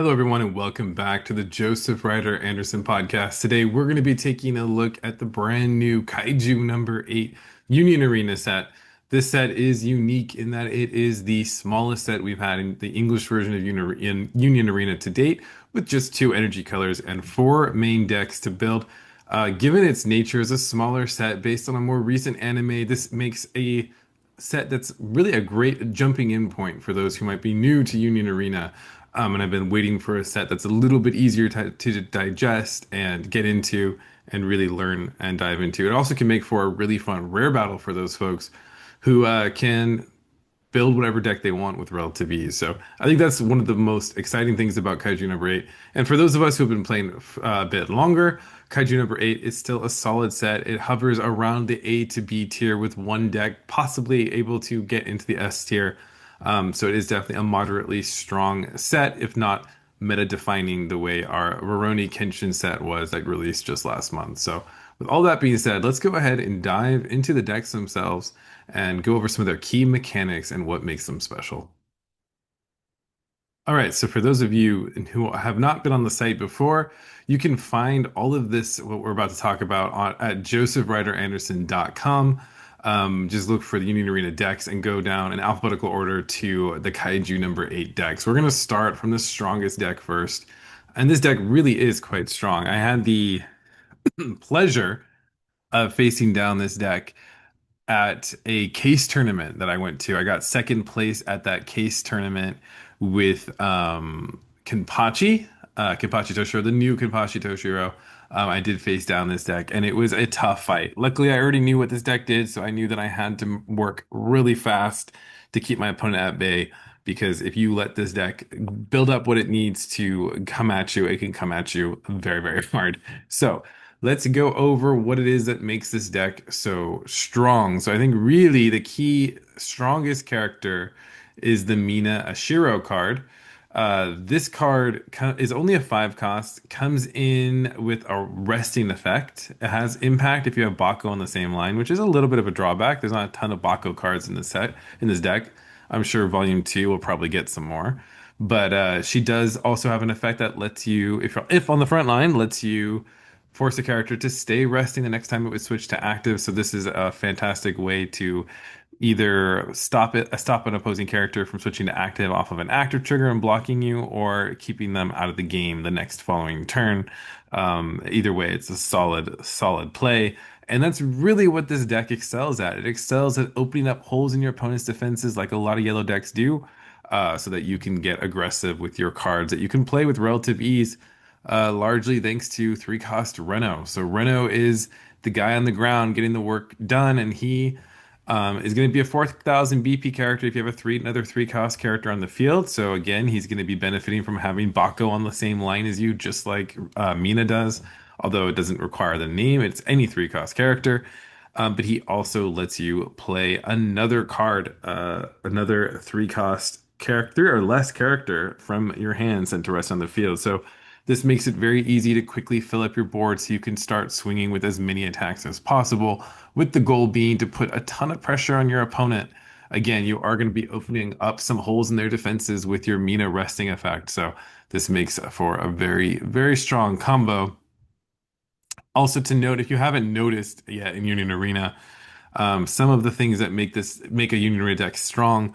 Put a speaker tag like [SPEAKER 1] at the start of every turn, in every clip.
[SPEAKER 1] Hello, everyone, and welcome back to the Joseph Ryder Anderson podcast. Today, we're going to be taking a look at the brand new Kaiju number 8 Union Arena set. This set is unique in that it is the smallest set we've had in the English version of Union Arena to date, with just two energy colors and four main decks to build. Given its nature as a smaller set based on a more recent anime, this makes a set that's really a great jumping in point for those who might be new to Union Arena. And I've been waiting for a set that's a little bit easier to digest and get into and really learn and dive into. It also can make for a really fun rare battle for those folks who can build whatever deck they want with relative ease. So I think that's one of the most exciting things about Kaiju number 8. And for those of us who have been playing a bit longer, Kaiju number 8 is still a solid set. It hovers around the A to B tier with one deck possibly able to get into the S tier. So it is definitely a moderately strong set, if not meta defining the way our Rurouni Kenshin set was that released just last month. So with all that being said, let's go ahead and dive into the decks themselves and go over some of their key mechanics and what makes them special. All right, so for those of you who have not been on the site before, you can find all of this, what we're about to talk about, at josephryderanderson.com. Just look for the Union Arena decks and go down in alphabetical order to the Kaiju number 8 decks. We're going to start from the strongest deck first. And this deck really is quite strong. I had the pleasure of facing down this deck at a case tournament that I went to. I got second place at that case tournament with Kenpachi Toshiro, the new Kenpachi Toshiro. I did face down this deck, and it was a tough fight. Luckily, I already knew what this deck did, so I knew that I had to work really fast to keep my opponent at bay. Because if you let this deck build up what it needs to come at you, it can come at you very, very hard. So let's go over what it is that makes this deck so strong. So I think really the key strongest character is the Mina Ashiro card. This card is only a 5 cost, comes in with a resting effect. It has impact if you have Bako on the same line, which is a little bit of a drawback. There's not a ton of Bako cards in this deck. I'm sure Volume 2 will probably get some more. But she does also have an effect that lets you, if on the front line, lets you force a character to stay resting the next time it would switch to active. So this is a fantastic way to either stop an opposing character from switching to active off of an active trigger and blocking you, or keeping them out of the game the next following turn. Either way, it's a solid play. And that's really what this deck excels at. It excels at opening up holes in your opponent's defenses like a lot of yellow decks do, so that you can get aggressive with your cards that you can play with relative ease, largely thanks to 3-cost Reno. So Reno is the guy on the ground getting the work done, and he is going to be a 4,000 BP character if you have another 3-cost character on the field. So again, he's going to be benefiting from having Bako on the same line as you, just like Mina does. Although it doesn't require the name, it's any 3-cost character. But he also lets you play another card, another 3-cost character or less character from your hand sent to rest on the field. So this makes it very easy to quickly fill up your board so you can start swinging with as many attacks as possible, with the goal being to put a ton of pressure on your opponent. Again, you are going to be opening up some holes in their defenses with your Mina resting effect. So this makes for a very, very strong combo. Also to note, if you haven't noticed yet in Union Arena, some of the things that make a Union Arena deck strong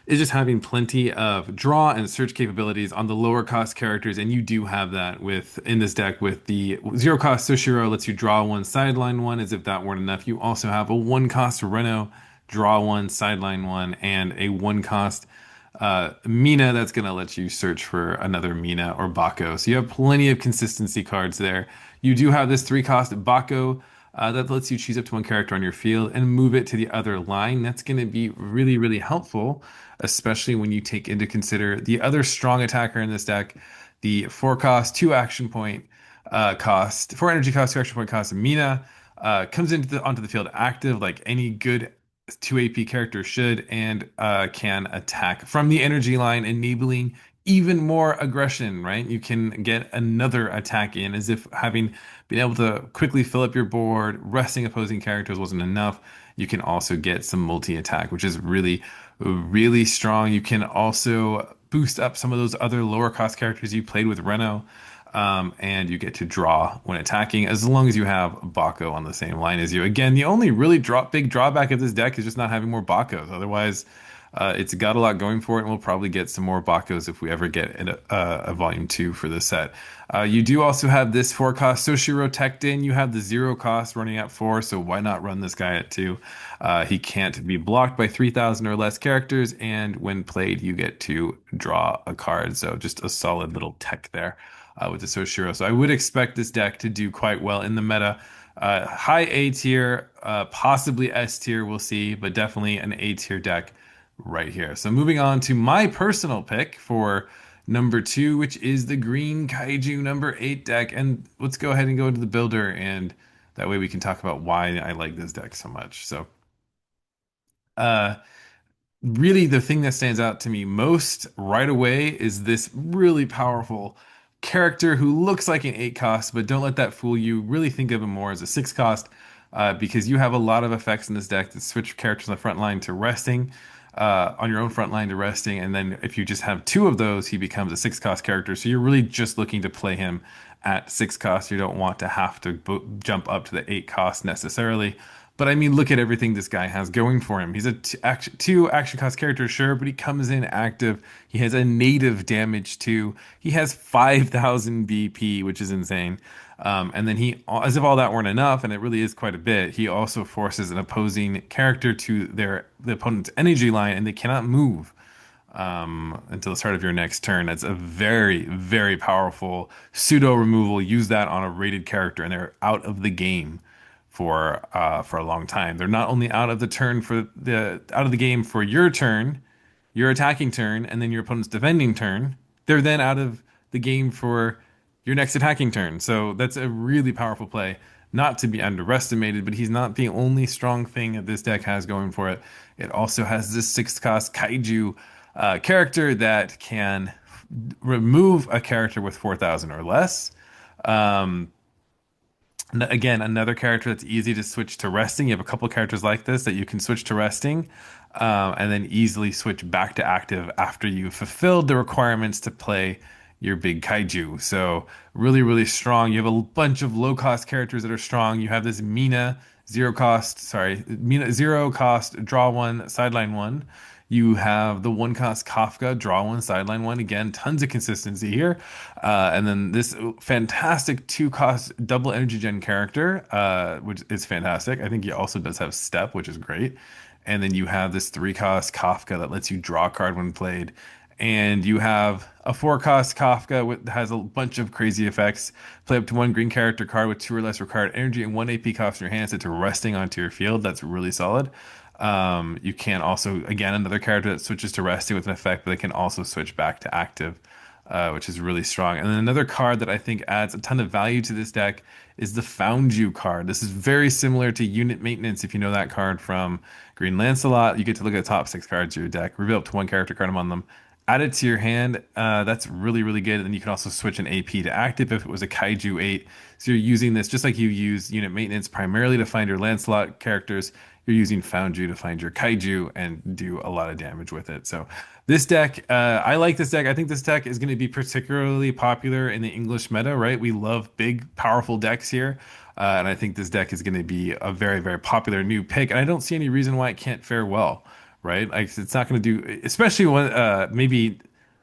[SPEAKER 1] is just having plenty of draw and search capabilities on the lower cost characters, and you do have that in this deck with the 0-cost Soshiro lets you draw one, sideline one. As if that weren't enough, you also have a 1-cost Reno, draw one, sideline one, and a 1-cost Mina that's going to let you search for another Mina or Bako. So you have plenty of consistency cards there. You do have this 3-cost Bako that lets you choose up to one character on your field and move it to the other line. That's going to be really, really helpful, especially when you take into consider the other strong attacker in this deck, the 4-cost, 2-action point cost, 4 energy cost, 2 action point cost. Mina comes onto the field active like any good 2 AP character should, and can attack from the energy line, enabling even more aggression, right? You can get another attack in as if having been able to quickly fill up your board, resting opposing characters wasn't enough. You can also get some multi-attack, which is really, really strong. You can also boost up some of those other lower cost characters you played with Reno. And you get to draw when attacking as long as you have Baco on the same line as you. Again, the only really big drawback of this deck is just not having more Bacos. Otherwise, it's got a lot going for it, and we'll probably get some more Bacos if we ever get a volume 2 for this set. You do also have this 4 cost Soshiro teched in. You have the 0 cost running at 4, so why not run this guy at 2? He can't be blocked by 3,000 or less characters, and when played, you get to draw a card. So just a solid little tech there with the Soshiro. So I would expect this deck to do quite well in the meta. High A tier, possibly S tier, we'll see, but definitely an A tier deck right here. So moving on to my personal pick for number 2, which is the green Kaiju number 8 deck. And let's go ahead and go into the builder, and that way we can talk about why I like this deck so much. So, uh, really the thing that stands out to me most right away is this really powerful character who looks like an 8 cost, but don't let that fool you. Really think of him more as a 6 cost, because you have a lot of effects in this deck that switch characters on the front line to resting, on your own front line to resting, and then if you just have 2 of those, he becomes a 6 cost character. So you're really just looking to play him at 6 cost. You don't want to have to jump up to the 8 cost necessarily. But I mean, look at everything this guy has going for him. He's a two action cost character, sure, but he comes in active. He has a native damage too. He has 5,000 BP, which is insane. And then he, as if all that weren't enough, and it really is quite a bit, he also forces an opposing character to the opponent's energy line, and they cannot move until the start of your next turn. That's a very, very powerful pseudo removal. Use that on a rated character, and they're out of the game for a long time. They're not only out of the game for your turn, your attacking turn, and then your opponent's defending turn. They're then out of the game for your next attacking turn. So that's a really powerful play, not to be underestimated. But he's not the only strong thing that this deck has going for it. It also has this 6 cost Kaiju character that can remove a character with 4,000 or less. Um, Again, another character that's easy to switch to resting. You have a couple characters like this that you can switch to resting, and then easily switch back to active after you've fulfilled the requirements to play your big kaiju. So really, really strong. You have a bunch of low cost characters that are strong. You have this Mina 0 cost, draw 1, sideline 1. You have the 1 cost Kafka, draw 1, sideline 1. Again, tons of consistency here. And then this fantastic 2 cost double energy gen character, which is fantastic. I think he also does have step, which is great. And then you have this 3 cost Kafka that lets you draw a card when played. And you have a 4 cost Kafka that has a bunch of crazy effects. Play up to 1 green character card with 2 or less required energy and 1 AP cost in your hand set to resting onto your field. That's really solid. You can also, again, another character that switches to resting with an effect, but they can also switch back to active, which is really strong. And then another card that I think adds a ton of value to this deck is the Found You card. This is very similar to Unit Maintenance. If you know that card from Green Lancelot, you get to look at the top 6 cards of your deck, reveal up to 1 character card among them, add it to your hand. That's really, really good. And then you can also switch an AP to active if it was a Kaiju 8. So you're using this just like you use Unit Maintenance primarily to find your Lancelot characters. You're using Found You to find your Kaiju and do a lot of damage with it. So this deck, I like this deck. I think this deck is going to be particularly popular in the English meta, right? We love big, powerful decks here. And I think this deck is going to be a very, very popular new pick. And I don't see any reason why it can't fare well, right? Like it's not going to do, especially when maybe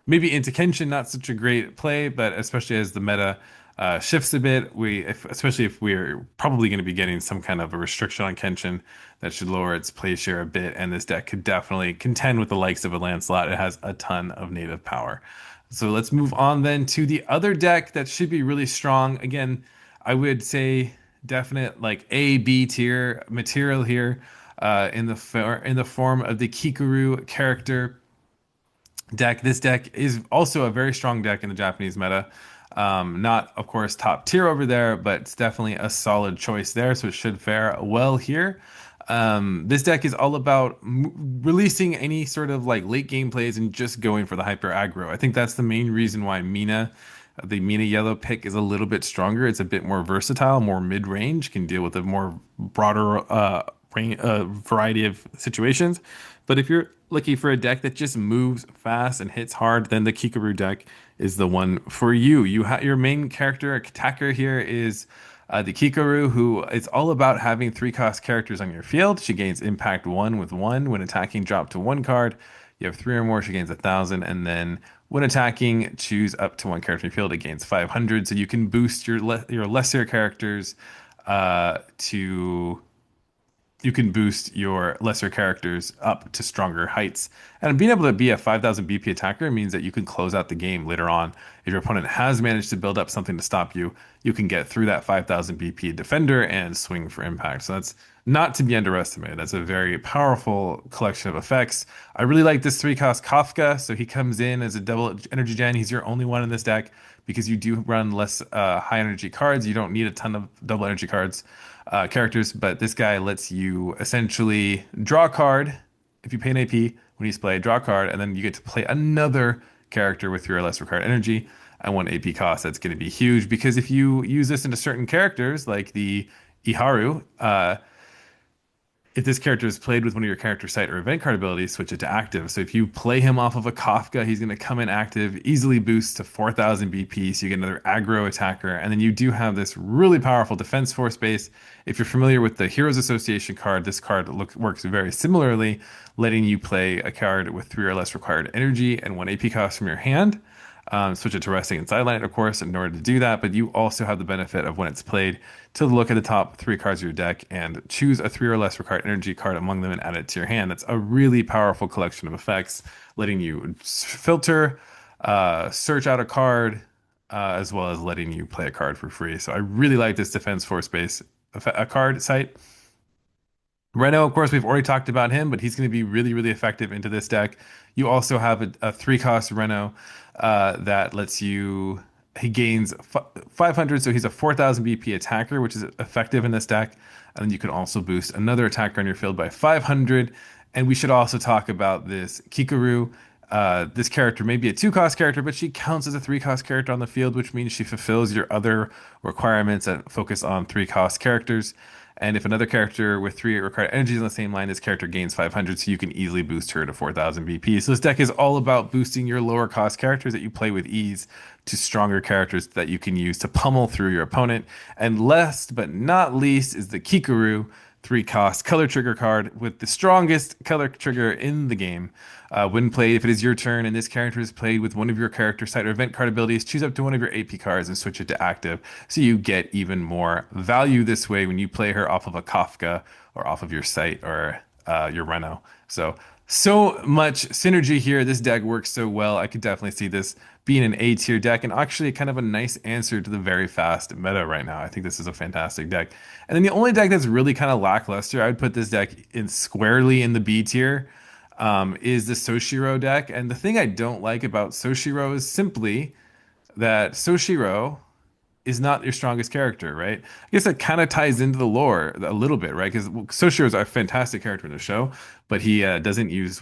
[SPEAKER 1] into Kenshin, not such a great play, but especially as the meta shifts a bit, especially if we're probably going to be getting some kind of a restriction on Kenshin that should lower its play share a bit, and this deck could definitely contend with the likes of a Lancelot. It has a ton of native power. So let's move on then to the other deck that should be really strong. Again, I would say definite like A, B tier material here, in the form of the Kikuru character deck. This deck is also a very strong deck in the Japanese meta. Not, of course, top tier over there, but it's definitely a solid choice there, so it should fare well here. This deck is all about releasing any sort of like late game plays and just going for the hyper aggro. I think that's the main reason why the Mina yellow pick is a little bit stronger. It's a bit more versatile, more mid range, can deal with a more broader variety of situations. But if you're looking for a deck that just moves fast and hits hard, then the Kikaru deck is the one for you. Your main character attacker here is the Kikaru, who is all about having three cost characters on your field. She gains impact one with one when attacking. Drop to one card. You have three or more, she gains 1,000, and then when attacking, choose up to one character in your field. It gains 500, so you can boost your lesser characters to you can boost your lesser characters up to stronger heights. And being able to be a 5,000 BP attacker means that you can close out the game later on. If your opponent has managed to build up something to stop you, you can get through that 5,000 BP defender and swing for impact. So that's not to be underestimated. That's a very powerful collection of effects. I really like this three cost Kafka. So he comes in as a double energy gen. He's your only one in this deck because you do run less high energy cards. You don't need a ton of double energy cards characters, but this guy lets you essentially draw a card if you pay an AP when he's played, draw a card, and then you get to play another character with your less required energy and one AP cost. That's going to be huge because if you use this into certain characters like the Iharu, if this character is played with one of your character site or event card abilities, switch it to active. So if you play him off of a Kafka, he's going to come in active, easily boost to 4,000 BP, so you get another aggro attacker. And then you do have this really powerful defense force base. If you're familiar with the Heroes Association card, this card works very similarly, letting you play a card with three or less required energy and one AP cost from your hand. Switch it to resting and sideline it, of course, in order to do that. But you also have the benefit of when it's played to look at the top three cards of your deck and choose a three or less required energy card among them and add it to your hand. That's a really powerful collection of effects, letting you filter, search out a card, as well as letting you play a card for free. So I really like this defense force base a card site. Reno, of course, we've already talked about him, but he's going to be really, really effective into this deck. You also have a three cost Reno that lets you. He gains 500, so he's a 4,000 BP attacker, which is effective in this deck. And then you can also boost another attacker on your field by 500. And we should also talk about this Kikaru. This character may be a two cost character, but she counts as a three cost character on the field, which means she fulfills your other requirements that focus on three cost characters. And if another character with three required energies on the same line, this character gains 500, so you can easily boost her to 4,000 BP. So this deck is all about boosting your lower cost characters that you play with ease to stronger characters that you can use to pummel through your opponent. And last but not least is the Kikaru, three cost color trigger card with the strongest color trigger in the game. When played, if it is your turn and this character is played with one of your character site or event card abilities, choose up to one of your AP cards and switch it to active so you get even more value this way when you play her off of a Kafka or off of your site or your Reno. So much synergy here. This deck works so well. I could definitely see this being an A tier deck and actually kind of a nice answer to the very fast meta right now. I think this is a fantastic deck. And then the only deck that's really kind of lackluster, I would put this deck in squarely in the B tier, is the Soshiro deck. And the thing I don't like about Soshiro is simply that Soshiro is not your strongest character, right? I guess that kind of ties into the lore a little bit, right? Because Soshiro is a fantastic character in the show, but he doesn't use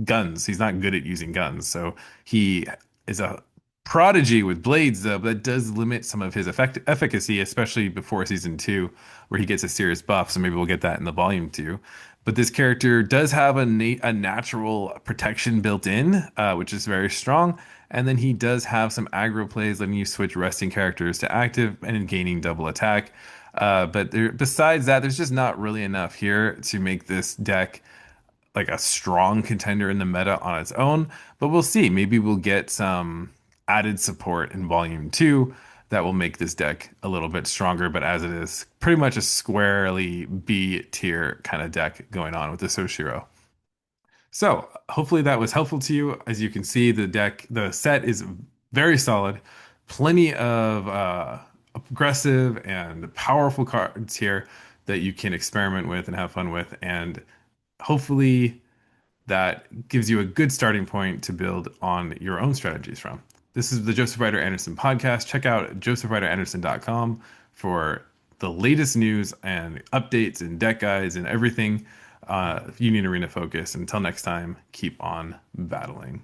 [SPEAKER 1] guns. He's not good at using guns. So he is a prodigy with blades, though, but that does limit some of his efficacy, especially before season two, where he gets a serious buff. So maybe we'll get that in the volume two. But this character does have a natural protection built in, which is very strong. And then he does have some aggro plays, letting you switch resting characters to active and gaining double attack. Besides that, there's just not really enough here to make this deck like a strong contender in the meta on its own. But we'll see. Maybe we'll get some added support in Volume 2 that will make this deck a little bit stronger. But as it is, pretty much a squarely B tier kind of deck going on with the Soshiro. So hopefully that was helpful to you. As you can see, the set is very solid. Plenty of aggressive and powerful cards here that you can experiment with and have fun with. And hopefully that gives you a good starting point to build on your own strategies from. This is the Joseph Ryder Anderson podcast. Check out josephryderanderson.com for the latest news and updates and deck guides and everything Union Arena focus. Until next time, keep on battling.